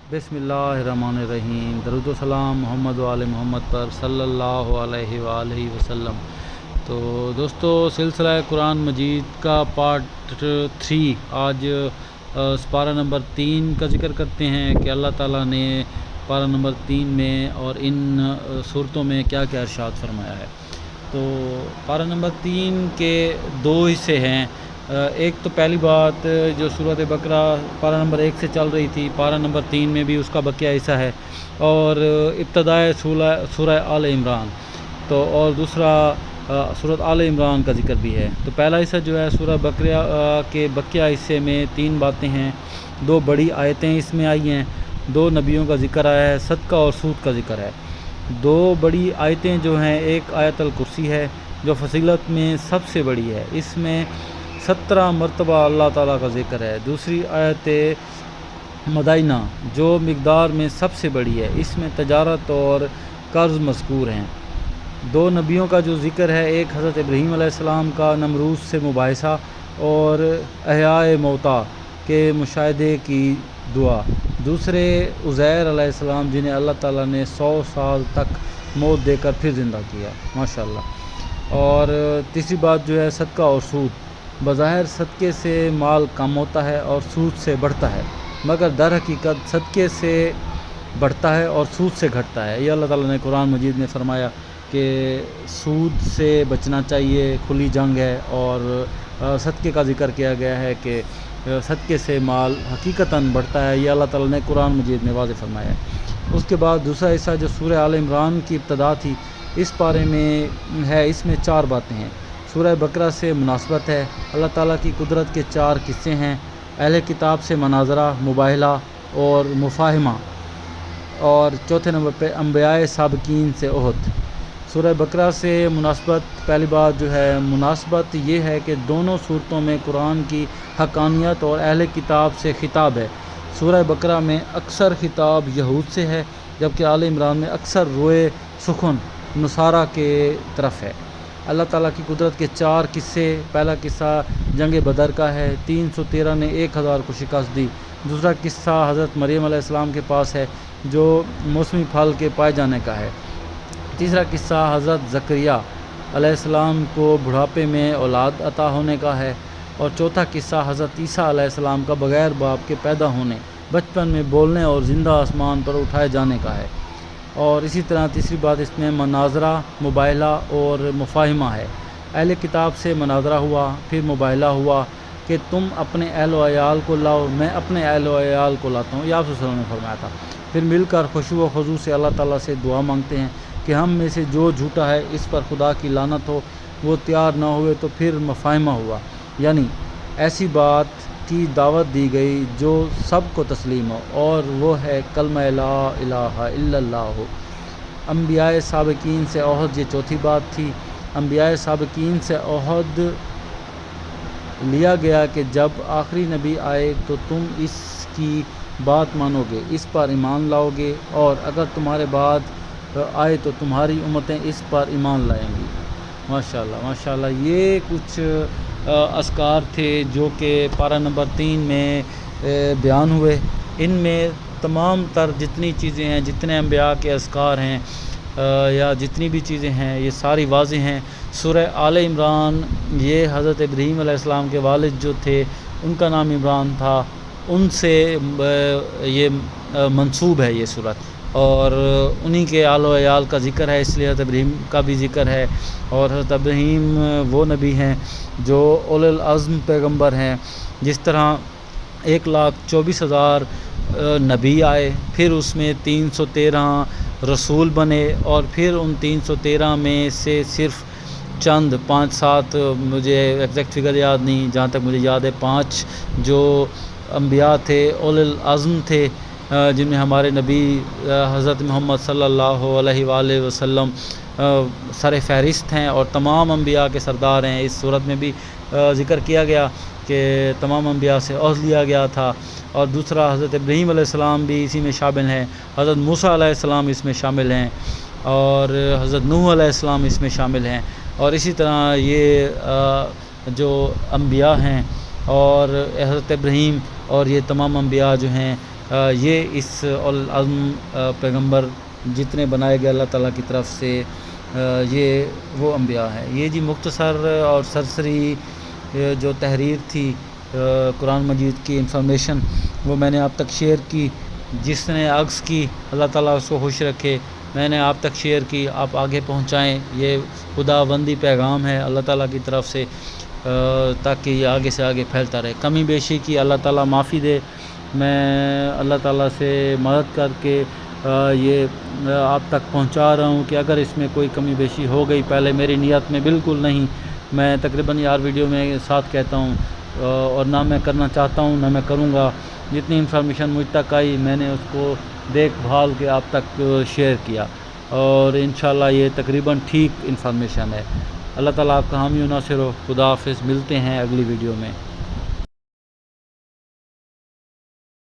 बिस्मिल्लाहिर्रहमानिर्रहीम। दरूद व सलाम मोहम्मद व आले मोहम्मद पर सल्लल्लाहु अलैहि वसल्लम। तो दोस्तों, सिलसिला कुरान मजीद का पार्ट 3 आज पारा नंबर 3 का ज़िक्र करते हैं कि अल्लाह ताला ने पारा नंबर 3 में और इन सूरतों में क्या क्या इरशाद फरमाया है। तो पारा नंबर 3 के दो हिस्से हैं। एक तो पहली बात जो सूरत बकरा पारा नंबर 1 से चल रही थी, पारा नंबर 3 में भी उसका बकिया हिस्सा है, और इब्तदाए सूरह आल इमरान। तो और दूसरा सूरत आल इमरान का ज़िक्र भी है। तो पहला हिस्सा जो है सूरह बकरा के बकिया हिस्से में 3 बातें हैं। 2 बड़ी आयतें इसमें आई हैं, 2 नबियों का ज़िक्र आया है, सदका और सूद का ज़िक्र है। 2 बड़ी आयतें जो हैं, एक आयत अल कुर्सी है जो फसीलत में सबसे बड़ी है, इसमें 17 मरतबा अल्लाह ताला का ज़िक्र है। दूसरी आयत मदाइना जो मिक़दार में सबसे बड़ी है, इसमें तजारत और कर्ज़ मज़कूर हैं। 2 नबियों का जो ज़िक्र है, एक हज़रत इब्राहीम अलैहिस्सलाम का नमरूद से मुबाहिसा और अहयाए मौता के मुशाहिदे की दुआ। दूसरे उज़ैर अलैहिस्सलाम जिन्हें अल्लाह ताला ने 100 साल तक मौत देकर फिर ज़िंदा किया, माशाअल्लाह। और तीसरी बात जो है सदका और सूद। बज़ाहिर सदक़े से माल कम होता है और सूद से बढ़ता है, मगर दर हकीकत सदक़े से बढ़ता है और सूद से घटता है। ये अल्लाह ताला ने कुरान मजीद में फ़रमाया कि सूद से बचना चाहिए, खुली जंग है। और सदक़े का ज़िक्र किया गया है कि सदक़े से माल हकीकतन बढ़ता है। ये अल्लाह ताला ने कुरान मजीद में वाज़ेह फ़रमाया है। उसके बाद दूसरा हिस्सा जो सूरह आल इमरान की इब्तदा थी, इस पारे में है, इसमें 4 बातें हैं। सूरह बकरा से मुनासबत है, अल्लाह ताला की कुदरत के 4 किस्से हैं। अहले किताब से मनाजरा, मुबाहला और मुफाहिमा। और चौथे नंबर पे अंबियाए साबिकीन से ओहद। सूरह बकरा से मुनासबत, पहली बात जो है मुनासबत ये है कि दोनों सूरतों में कुरान की हक़ानियत और अहले किताब से खिताब है। सूरह बकरा में अक्सर खिताब यहूद से है, जबकि आल इमरान में अक्सर रोए सुखन नसारा के तरफ है। अल्लाह ताला की कुदरत के 4 किस्से। पहला किस्सा जंग बदर का है, 313 ने 1000 को शिकस्त दी। दूसरा किस्सा हज़रत मरियम अलैहिस्सलाम के पास है जो मौसमी फल के पाए जाने का है। तीसरा किस्सा हज़रत ज़करिया अलैहिस्सलाम को बुढ़ापे में औलाद अता होने का है। और चौथा किस्सा हज़रत ईसा अलैहिस्सलाम का बग़ैर बाप के पैदा होने, बचपन में बोलने और ज़िंदा आसमान पर उठाए जाने का है। और इसी तरह तीसरी बात इसमें मनाजरा, मुबाहला और मुफाहिमा है। अहले किताब से मनाजरा हुआ, फिर मुबाहला हुआ कि तुम अपने अहल व अयाल को लाओ, मैं अपने अहल व अयाल को लाता हूँ, ये आप सल्लल्लाहु अलैहि वसल्लम ने फरमाया था। फिर मिलकर खुशू व खुजू से अल्लाह ताला से दुआ मांगते हैं कि हम में से जो झूठा है इस पर खुदा की लानत हो, वो तैयार ना हुए तो फिर मुफाहिमा हुआ, यानी ऐसी बात की दावत दी गई जो सब को तस्लीम हो, और वो है कलमा ला इलाहा इल्लल्लाह। अंबियाए साबिकीन से ओहद, ये चौथी बात थी। अंबियाए साबिकीन से ओहद लिया गया कि जब आखिरी नबी आए तो तुम इसकी बात मानोगे, इस पर ईमान लाओगे, और अगर तुम्हारे बाद आए तो तुम्हारी उम्मतें इस पर ईमान लाएंगी। माशाअल्लाह माशाअल्लाह। ये कुछ अस्कार थे जो कि पारा नंबर 3 में बयान हुए। इनमें तमाम तर जितनी चीज़ें हैं, जितने अंबिया के अस्कार हैं या जितनी भी चीज़ें हैं, ये सारी वाज़ेह हैं। सूरह आल इमरान, ये हज़रत इब्राहीम अलैहिस्सलाम के वालिद जो थे उनका नाम इमरान था, उनसे ये मंसूब है ये सूरत, और उन्हीं के आल व अयाल का ज़िक्र है, इसलिए हज़रत इब्राहीम का भी ज़िक्र है। और हज़रत इब्राहीम वो नबी हैं जो उलुल अज़्म पैगंबर हैं। जिस तरह 1,24,000 नबी आए, फिर उसमें 313 रसूल बने, और फिर उन 313 में से सिर्फ़ चंद 5-7, मुझे एग्जैक्ट फिगर याद नहीं, जहाँ तक मुझे याद है 5 जो अंबिया थे, उलुल अज़्म थे, जिनमें हमारे नबी हज़रत मोहम्मद सल्लल्लाहु अलैहि वसल्लम सर फ़हरिस्त हैं और तमाम अंबिया के सरदार हैं। इस सूरत में भी ज़िक्र किया गया कि तमाम अंबिया से ओहद लिया गया था। और दूसरा हज़रत इब्राहीम अलैहिस्सलाम भी इसी में शामिल हैं, हज़रत मूसा अलैहिस्सलाम इसमें शामिल हैं, और हज़रत नूह अलैहिस्सलाम इसमें शामिल हैं। और इसी तरह ये जो अंबिया हैं और हज़रत इब्राहीम और ये तमाम अंबिया जो हैं یہ اس العزم پیغمبر جتنے بنائے گئے اللہ تعالیٰ کی طرف سے، یہ وہ انبیاء ہیں۔ یہ جی مختصر اور سرسری جو تحریر تھی قرآن مجید کی انفارمیشن، وہ میں نے آپ تک شیئر کی۔ جس نے عکس کی اللہ تعالیٰ اس کو خوش رکھے، میں نے آپ تک شیئر کی، آپ آگے پہنچائیں۔ یہ خداوندی پیغام ہے اللہ تعالیٰ کی طرف سے، تاکہ یہ آگے سے آگے پھیلتا رہے۔ کمی بیشی کی اللہ تعالیٰ معافی دے۔ میں اللہ تعالیٰ سے مدد کر کے یہ آپ تک پہنچا رہا ہوں کہ اگر اس میں کوئی کمی بیشی ہو گئی، پہلے میری نیت میں بالکل نہیں، میں تقریباً یار ویڈیو میں ساتھ کہتا ہوں، اور نہ میں کرنا چاہتا ہوں نہ میں کروں گا۔ جتنی انفارمیشن مجھ تک آئی میں نے اس کو دیکھ بھال کے آپ تک شیئر کیا، اور انشاءاللہ یہ تقریباً ٹھیک انفارمیشن ہے۔ اللہ تعالیٰ آپ کا حامی و ناصر ہو۔ خدا حافظ، ملتے ہیں اگلی ویڈیو میں۔